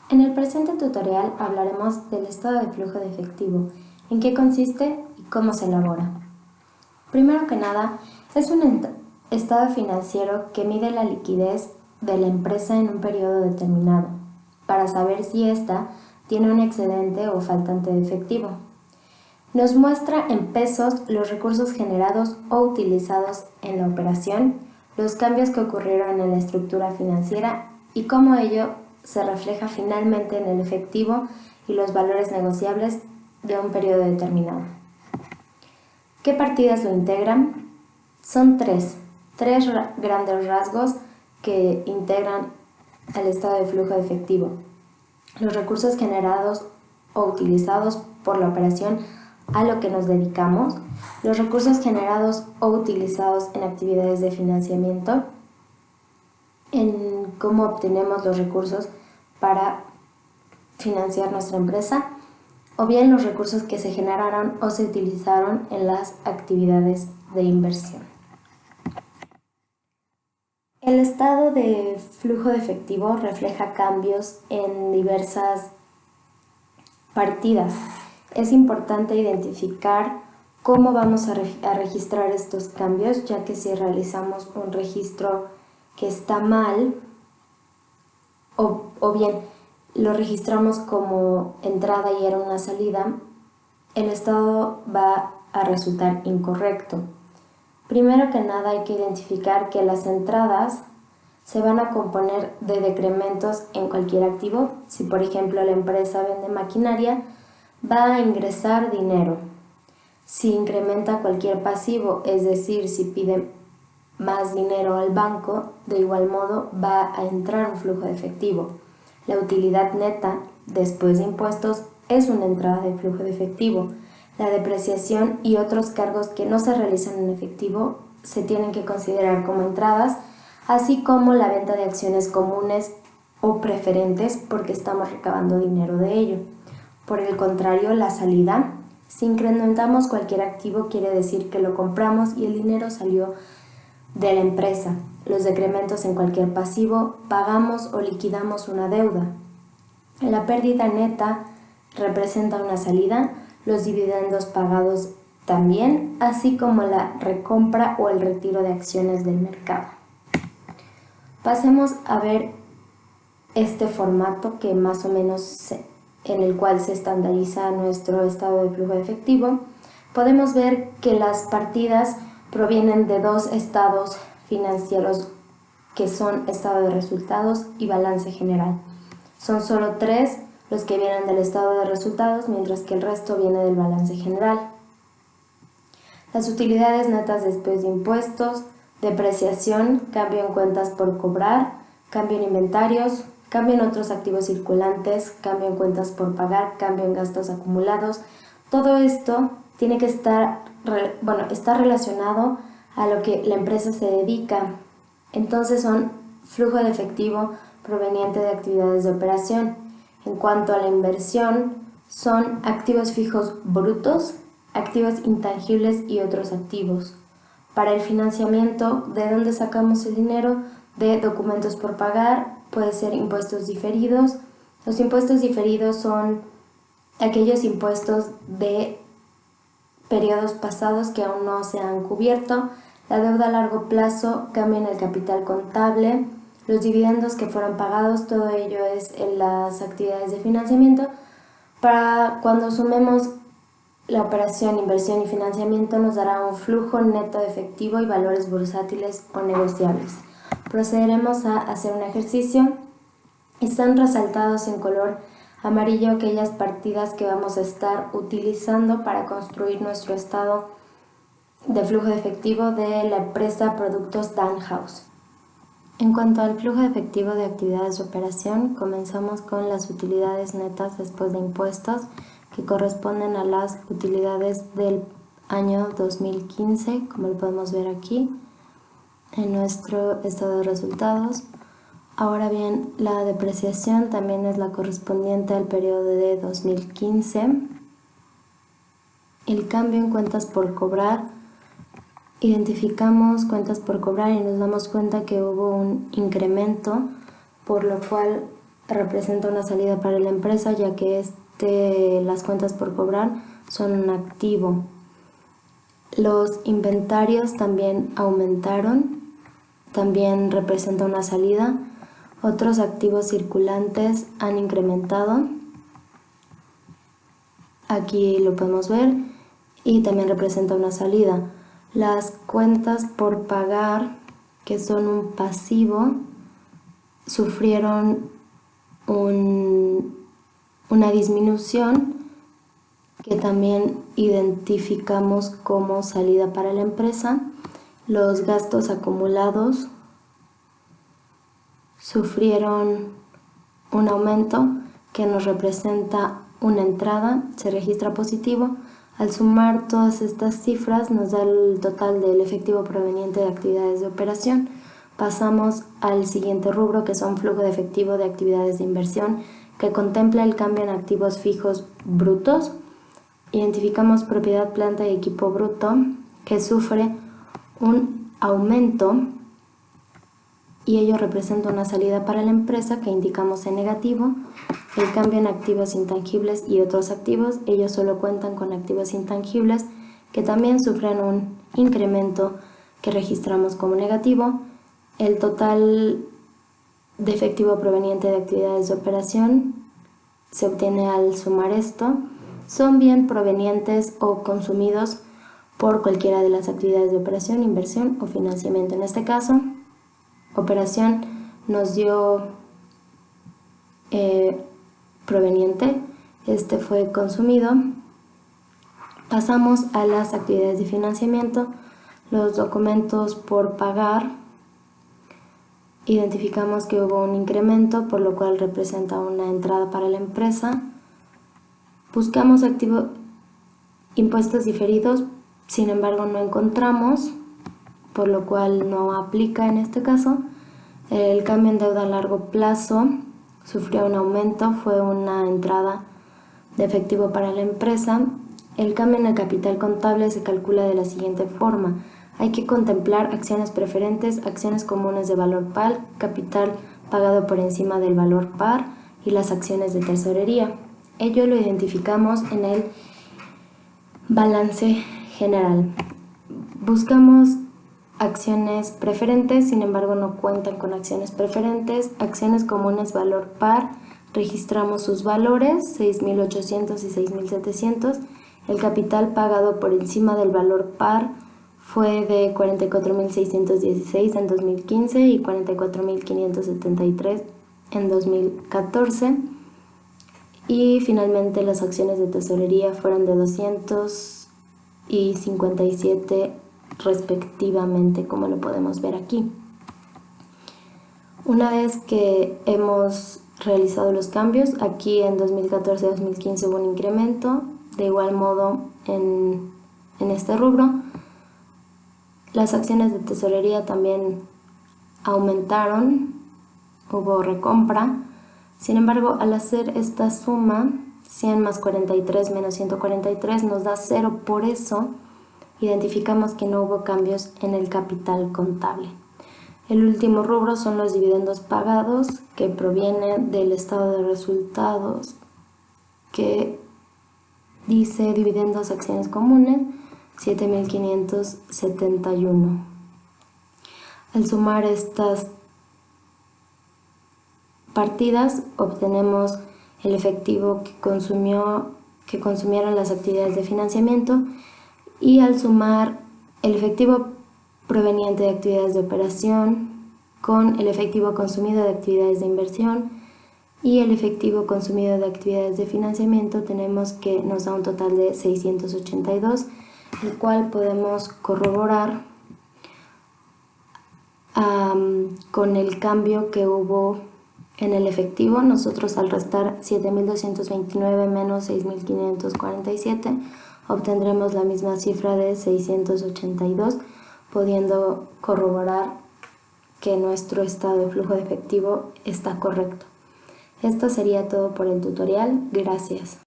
En el presente tutorial hablaremos del estado de flujo de efectivo, en qué consiste y cómo se elabora. Primero que nada, es un estado financiero que mide la liquidez de la empresa en un periodo determinado, para saber si ésta tiene un excedente o faltante de efectivo. Nos muestra en pesos los recursos generados o utilizados en la operación, los cambios que ocurrieron en la estructura financiera y cómo ello se refleja finalmente en el efectivo y los valores negociables de un periodo determinado. ¿Qué partidas lo integran? Son tres grandes rasgos que integran el estado de flujo de efectivo. Los recursos generados o utilizados por la operación a lo que nos dedicamos, los recursos generados o utilizados en actividades de financiamiento, en cómo obtenemos los recursos para financiar nuestra empresa, o bien los recursos que se generaron o se utilizaron en las actividades de inversión. El estado de flujo de efectivo refleja cambios en diversas partidas. Es importante identificar cómo vamos a registrar estos cambios, ya que si realizamos un registro que está mal, o bien lo registramos como entrada y era una salida, el estado va a resultar incorrecto. Primero que nada hay que identificar que las entradas se van a componer de decrementos en cualquier activo. Si por ejemplo la empresa vende maquinaria, va a ingresar dinero. Si incrementa cualquier pasivo, es decir, si pide más dinero al banco, de igual modo va a entrar un flujo de efectivo. La utilidad neta después de impuestos es una entrada de flujo de efectivo. La depreciación y otros cargos que no se realizan en efectivo se tienen que considerar como entradas, así como la venta de acciones comunes o preferentes porque estamos recabando dinero de ello. Por el contrario, la salida, si incrementamos cualquier activo quiere decir que lo compramos y el dinero salió de la empresa. Los decrementos en cualquier pasivo, pagamos o liquidamos una deuda. La pérdida neta representa una salida, los dividendos pagados también, así como la recompra o el retiro de acciones del mercado. Pasemos a ver este formato que más o menos en el cual se estandariza nuestro estado de flujo de efectivo. Podemos ver que las partidas provienen de dos estados financieros que son estado de resultados y balance general. Son solo tres los que vienen del estado de resultados, mientras que el resto viene del balance general. Las utilidades netas después de impuestos, depreciación, cambio en cuentas por cobrar, cambio en inventarios, cambio en otros activos circulantes, cambio en cuentas por pagar, cambio en gastos acumulados. Todo esto tiene que está relacionado a lo que la empresa se dedica. Entonces son flujo de efectivo proveniente de actividades de operación. En cuanto a la inversión, son activos fijos brutos, activos intangibles y otros activos. Para el financiamiento, ¿de dónde sacamos el dinero? De documentos por pagar, puede ser impuestos diferidos. Los impuestos diferidos son aquellos impuestos de periodos pasados que aún no se han cubierto. La deuda a largo plazo, cambio en el capital contable, los dividendos que fueron pagados, todo ello es en las actividades de financiamiento. Para cuando sumemos la operación, inversión y financiamiento nos dará un flujo neto de efectivo y valores bursátiles o negociables. Procederemos a hacer un ejercicio. Están resaltados en color amarillo aquellas partidas que vamos a estar utilizando para construir nuestro estado de flujo de efectivo de la empresa Productos Danhaus. En cuanto al flujo de efectivo de actividades de operación, comenzamos con las utilidades netas después de impuestos, que corresponden a las utilidades del año 2015, como lo podemos ver aquí en nuestro estado de resultados. Ahora bien, la depreciación también es la correspondiente al periodo de 2015. El cambio en cuentas por cobrar, identificamos cuentas por cobrar y nos damos cuenta que hubo un incremento, por lo cual representa una salida para la empresa, ya que las cuentas por cobrar son un activo. Los inventarios también aumentaron, también representa una salida. Otros activos circulantes han incrementado, aquí lo podemos ver, y también representa una salida. Las cuentas por pagar, que son un pasivo, sufrieron una disminución que también identificamos como salida para la empresa. Los gastos acumulados sufrieron un aumento que nos representa una entrada, se registra positivo. Al sumar todas estas cifras nos da el total del efectivo proveniente de actividades de operación. Pasamos al siguiente rubro, que son flujo de efectivo de actividades de inversión, que contempla el cambio en activos fijos brutos. Identificamos propiedad, planta y equipo bruto, que sufre un aumento y ello representa una salida para la empresa, que indicamos en negativo. El cambio en activos intangibles y otros activos, ellos solo cuentan con activos intangibles, que también sufren un incremento, que registramos como negativo. El total de efectivo proveniente de actividades de operación se obtiene al sumar esto. Son bien provenientes o consumidos por cualquiera de las actividades de operación, inversión o financiamiento. En este caso, operación nos dio proveniente, este fue consumido. Pasamos a las actividades de financiamiento, los documentos por pagar. Identificamos que hubo un incremento, por lo cual representa una entrada para la empresa. Buscamos impuestos diferidos, sin embargo no encontramos, por lo cual no aplica en este caso. El cambio en deuda a largo plazo sufrió un aumento, fue una entrada de efectivo para la empresa. El cambio en el capital contable se calcula de la siguiente forma. Hay que contemplar acciones preferentes, acciones comunes de valor par, capital pagado por encima del valor par y las acciones de tesorería. Ello lo identificamos en el balance general. Buscamos acciones preferentes, sin embargo no cuentan con acciones preferentes. Acciones comunes valor par, registramos sus valores, 6.800 y 6.700. El capital pagado por encima del valor par fue de 44.616 en 2015 y 44.573 en 2014. Y finalmente las acciones de tesorería fueron de 200 y 57 respectivamente, como lo podemos ver aquí. Una vez que hemos realizado los cambios, aquí en 2014-2015 hubo un incremento, de igual modo en este rubro. Las acciones de tesorería también aumentaron, hubo recompra. Sin embargo, al hacer esta suma, 100 más 43 menos 143 nos da 0, por eso identificamos que no hubo cambios en el capital contable. El último rubro son los dividendos pagados, que proviene del estado de resultados, que dice dividendos acciones comunes, 7.571. Al sumar estas partidas obtenemos el efectivo que consumieron las actividades de financiamiento, y al sumar el efectivo proveniente de actividades de operación con el efectivo consumido de actividades de inversión y el efectivo consumido de actividades de financiamiento, tenemos que nos da un total de 682, el cual podemos corroborar con el cambio que hubo en el efectivo. Nosotros, al restar 7.229 menos 6.547, obtendremos la misma cifra de 682, pudiendo corroborar que nuestro estado de flujo de efectivo está correcto. Esto sería todo por el tutorial. Gracias.